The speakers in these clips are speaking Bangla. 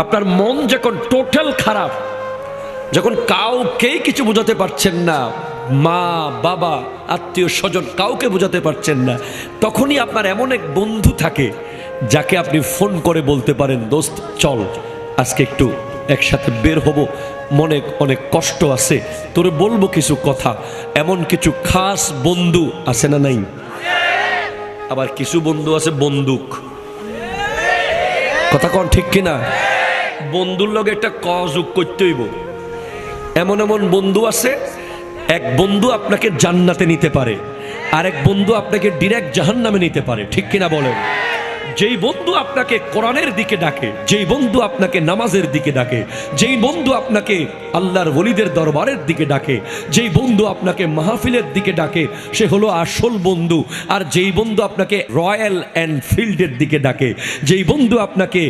আপনার মন যখন টোটাল খারাপ, যখন কাউকেই কিছু বোঝাতে পারছেন না, মা বাবা আত্মীয় স্বজন কাউকে বোঝাতে পারছেন না, তখনই আপনার এমন এক বন্ধু থাকে যাকে আপনি ফোন করে বলতে পারেন, দোস্ত চল আজকে একটু একসাথে বের হব, মনে অনেক কষ্ট আছে, তোরে বলবো কিছু কথা। এমন কিছু খাস বন্ধু আছে না নাই? আবার কিছু বন্ধু আছে বন্দুক, কথা কোন ঠিক কিনা? বন্ধুর লগে একটা কযোগ করতে হইব। এমন এমন বন্ধু আছে, এক বন্ধু আপনাকে জান্নাতে নিতে পারে, আর এক বন্ধু আপনাকে ডিরেক্ট জাহান্নামে নিতে পারে, ঠিক কিনা বলেন? যেই বন্ধু আপনাকে কোরআনের দিকে ডাকে, যেই বন্ধু আপনাকে নামাজের দিকে ডাকে, যেই বন্ধু আপনাকে আল্লাহর ওলিদের দরবারের দিকে ডাকে, যেই বন্ধু আপনাকে মাহফিলের দিকে ডাকে, সে হলো আসল বন্ধু। আর যেই বন্ধু আপনাকে রয়্যাল এনফিল্ডের দিকে ডাকে, যেই বন্ধু আপনাকে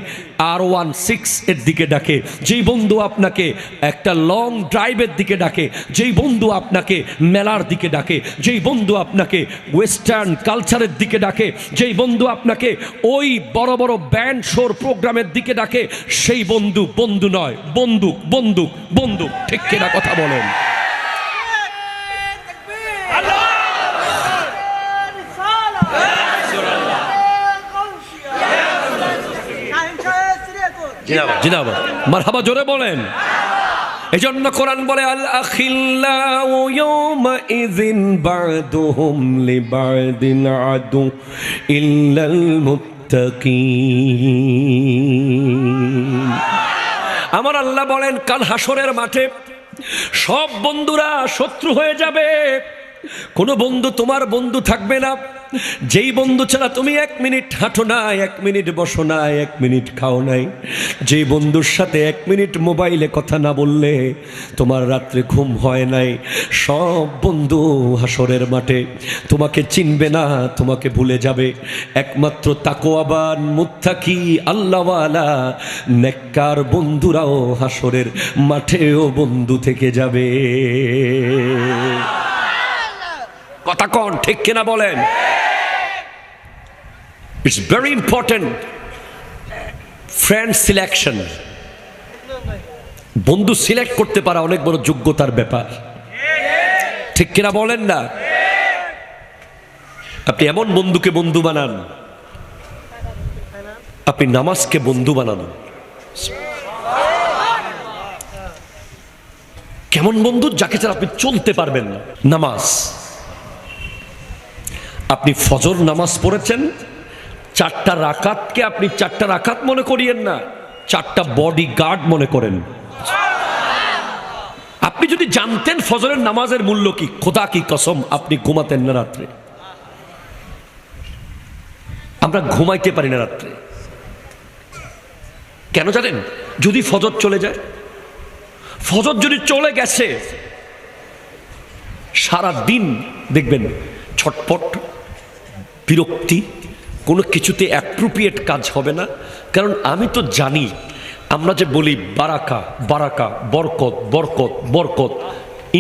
R16 এর দিকে ডাকে, যেই বন্ধু আপনাকে একটা লং ড্রাইভের দিকে ডাকে, যেই বন্ধু আপনাকে মেলার দিকে ডাকে, যেই বন্ধু আপনাকে ওয়েস্টার্ন কালচারের দিকে ডাকে, যেই বন্ধু আপনাকে ওই বড় বড় ব্যান্ড শোর প্রোগ্রামের দিকে ডাকে, সেই বন্ধু বন্ধু নয়, বন্দুক বন্দুক বন্দুক, ঠিক কিনা কথা বলেন? জিনাব মারহাবা, জোরে বলেন। এজন্য কোরআন বলে আল আখিল্লাউ ইয়াউমাইযিন বা'দুহুম লিবা'দিন আদু ইল্লাল মুত্তাকিন। আমার আল্লাহ বলেন কাল হাসরের মাঠে সব বন্ধুরা শত্রু হয়ে যাবে, কোনো বন্ধু তোমার বন্ধু থাকবে না। যেই বন্ধু ছাড়া তুমি 1 মিনিট হাঁটো না, 1 মিনিট বসো না, 1 মিনিট খাও নাই, যেই বন্ধুর সাথে 1 মিনিট মোবাইলে কথা না বললে তোমার রাত্রে ঘুম হয় নাই, সব বন্ধু হাসরের মাঠে তোমাকে চিনবে না, তোমাকে ভুলে যাবে। একমাত্র তাকওয়াবান মুত্তাকি আল্লাহওয়ালা নেককার বন্ধুরাও হাসরের মাঠেও বন্ধু থেকে যাবে। কথা কোন ঠিক কিনা বলেন? It's very important friend selection. বন্ধু সিলেক্ট করতে পারা অনেক বড় যোগ্যতার ব্যাপার, ঠিক কিনা বলেন না? আপনি এমন বন্ধুকে বন্ধু বানান, আপনি নামাজকে বন্ধু বানান। কেমন বন্ধু? যাকে ছাড়া আপনি চলতে পারবেন না। নামাজ, আপনি ফজর নামাজ পড়েছেন, 4টা রাকাতকে আপনি 4টা রাকাত মনে করিয়েন না, 4টা বডি গার্ড মনে করেন। আপনি যদি জানতেন ফজরের নামাজের মূল্য কি, খোদা কি কসম আপনি ঘুমাতেন না রাত্রে। আমরা ঘুমাইতে পারি না রাত্রে, কেন জানেন? যদি ফজর চলে যায়, ফজর যদি চলে গেছে, সারা দিন দেখবেন ছটপট, বিরক্তি, কোনো কিছুতে অ্যাপ্রোপ্রিয়েট কাজ হবে না। কারণ আমি তো জানি, আমরা যে বলি বারাকা বারাকা, বরকত বরকত বরকত,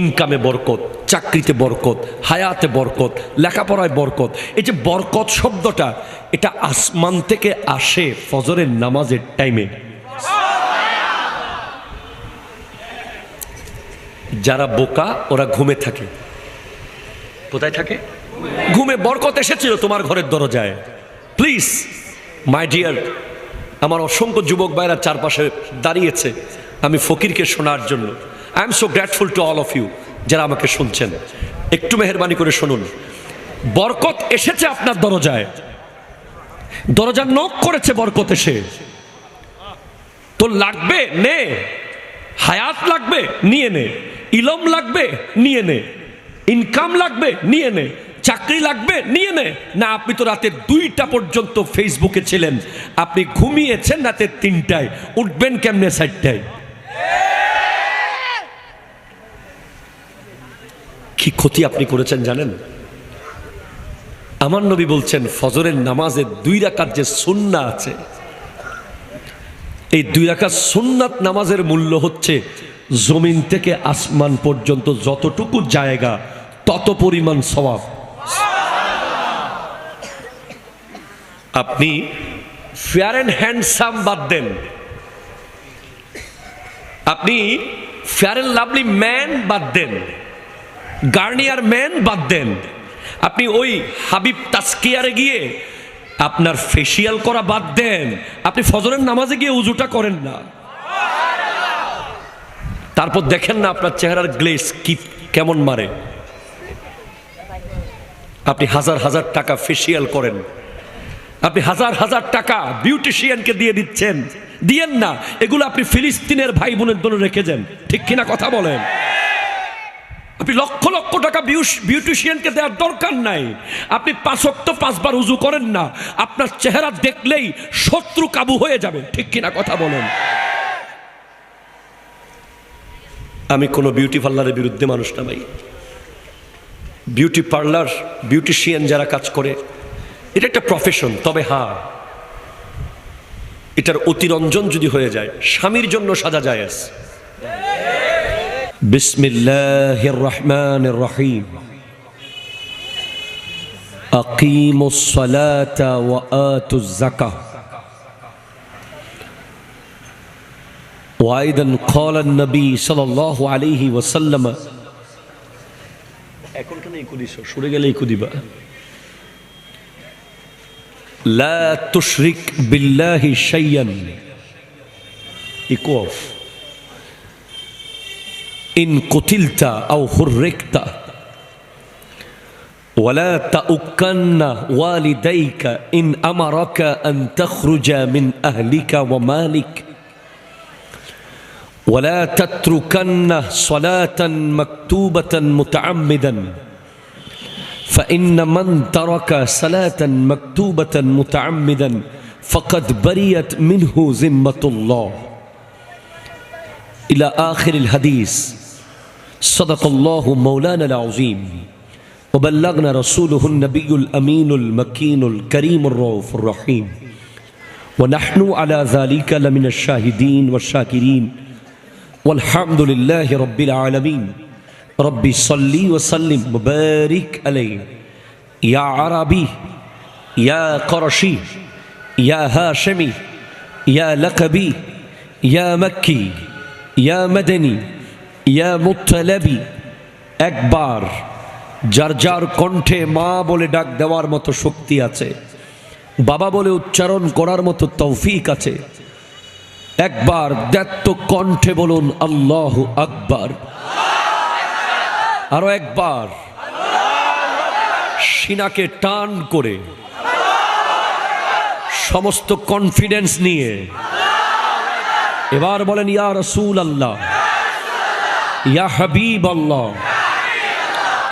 ইনকামে বরকত, চাকরিতে বরকত, হায়াতে বরকত, লেখাপড়ায় বরকত, এই যে বরকত শব্দটা, এটা আসমান থেকে আসে ফজরের নামাজের টাইমে। যারা বোকা ওরা ঘুমে থাকে। কোথায় থাকে? ঘুমে। বরকত এসেছিল তোমার ঘরের দরজায়। প্লিজ মাই ডিয়ার, আমার অসংখ্য যুবক ভাইরা চারপাশে দাঁড়িয়েছে আমি ফকিরকে শোনার জন্য। I am so grateful to all of you যারা আমাকে শুনছেন। একটু মেহেরবানি করে শুনুন, বরকত এসেছে আপনার দরজায়, দরজা নক করেছে বরকত এসে। তো লাগবে নে, হায়াত লাগবে নিয়ে নে, ইলম লাগবে নিয়ে নে, ইনকাম লাগবে নিয়ে নে, চাকরি লাগবে নিয়ে নে। না, আপনি তো রাতে 2টা পর্যন্ত ফেসবুকে ছিলেন, আপনি ঘুমিয়েছেন রাতে 3টায়, উঠবেন কেমনে 4টায়? কি ক্ষতি আপনি করেছেন জানেন? আমার নবী বলছেন ফজরের নামাজের 2 রাকাত যে সুন্নাত আছে, এই 2 রাকাত সুন্নাত নামাজের মূল্য হচ্ছে জমিন থেকে আসমান পর্যন্ত যতটুকু জায়গা তত পরিমাণ সওয়াব। আপনি ফেয়ার অ্যান্ড হ্যান্ডসাম বাদ দেন, আপনি ফেয়ার অ্যান্ড লাভলি ম্যান বাদ দেন, গার্নিয়ার ম্যান বাদ দেন, আপনি ওই হাবিব তাসকিয়ারে গিয়ে আপনার ফেসিয়াল করা বাদ দেন, আপনি ফজরের নামাজে গিয়ে উজুটা করেন না, তারপর দেখেন না আপনার চেহারার গ্লেজ কি কেমন মারে। আপনি হাজার হাজার টাকা ফেসিয়াল করেন, আপনি হাজার হাজার টাকা বিউটিশিয়ানকে দিয়ে দিচ্ছেন, দিয়েন না, এগুলো আপনি ফিলিস্তিনের ভাই বোনের জন্য রেখে যান, ঠিক কিনা কথা বলেন? আপনি লক্ষ লক্ষ টাকা বিউটিশিয়ানকে দেওয়ার দরকার নাই। আপনি 5 ওয়াক্ত 5 বার উজু করেন না, আপনার চেহারা দেখলেই শত্রু কাবু হয়ে যাবে, ঠিক কিনা কথা বলেন? আমি কোনো বিউটি পার্লারের বিরুদ্ধে মানুষ না ভাই। বিউটি পার্লার, বিউটিশিয়ান যারা কাজ করে, এটা একটা প্রফেশন। তবে হ্যাঁ, এটার অতিরঞ্জন যদি হয়ে যায়, স্বামীর জন্য সাজা জায়েজ। বিসমিল্লাহির রহমানির রহিম। আকিমুস সালাতা ওয়া আতুজ যাকাহ। وأيضا قال النبي صلى الله عليه وسلم এখন কেন ইকো দিছো? সরে গেলে ইকো দিবা। لا تشرك بالله شيئا. Echo off. إن قتلت أو حرقت ولا تؤكن والديك إن أمرك أن تخرج من أهلك ومالك ولا تتركن صلاة مكتوبة متعمدا فإن من ترك صلاة مكتوبة متعمدا فقد برئت منه ذمة الله إلى آخر الحديث. صدق الله مولانا العظيم وبلغنا رسوله النبي الأمين المكين الكريم الرؤوف الرحيم ونحن على ذلك لمن الشاهدين والشاكرين والحمد لله رب العالمين. ربي صلي وسلم وبارك عليه يا عربي يا قرشي يا هاشمي يا لقبي يا مكي يا مدني يا مطلبي. একবার যার যার কণ্ঠে মা বলে ডাক দেওয়ার মতো শক্তি আছে, বাবা বলে উচ্চারণ করার মতো তৌফিক আছে, একবার দ্যত্ত কণ্ঠে বলুন আল্লাহু আকবার। আরো একবার সিনাকে টান করে সমস্ত কনফিডেন্স নিয়ে এবার বলেন ইয়া রাসূল আল্লাহ, ইয়া হাবিব আল্লাহ,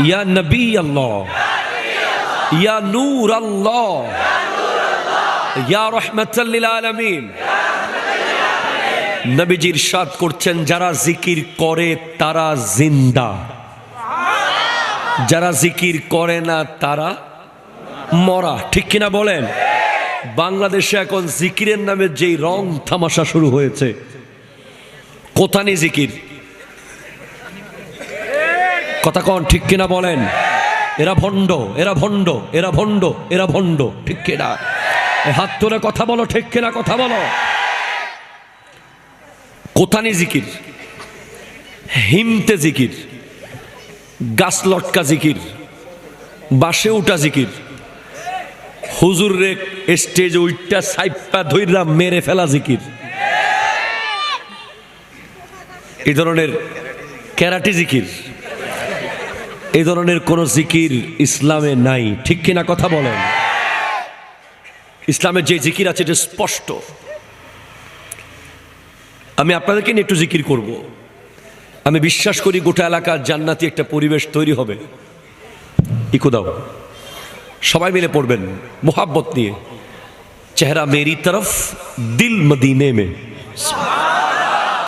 ইয়া নবী আল্লাহ, ইয়া নূর আল্লাহ, ইয়া রাহমাতাল লিল আলামিন। নবীজি ইরশাদ করছেন, যারা জিকির করে তারা জিন্দা, যারা জিকির করে না তারা মরা, ঠিক কিনা বলেন? বাংলাদেশে এখন জিকিরের নামে যেই রং তামাশা শুরু হয়েছে, কোথানি জিকির, কথা কন ঠিক কিনা বলেন? এরা ভণ্ড, এরা ভণ্ড, এরা ভণ্ড, এরা ভণ্ড, ঠিক কিনা? হাত তুলে কথা বলো, ঠিক কিনা কথা বলো? কোথানি জিকির, হিমতে জিকির, গাছ লটকা জিকির, বাসে উঠা জিকির, হুজুর রে স্টেজ উইটা সাইপা ধইরা মেরে ফেলা জিকির, এই ধরনের ক্যারাটি জিকির, এই ধরনের কোন জিকির ইসলামে নাই, ঠিক কিনা কথা বলেন? ইসলামের যে জিকির আছে এটা স্পষ্ট। আমি আপনাদেরকে নিয়ে একটু জিকির করব। আমি বিশ্বাস করি গোটা এলাকার জান্নাতি একটা পরিবেশ তৈরি হবে। ইকো দাও, সবাই মিলে পড়বেন মোহাব্বত নিয়ে। চেহারা মেরি তরফ দিল মদিনে মে।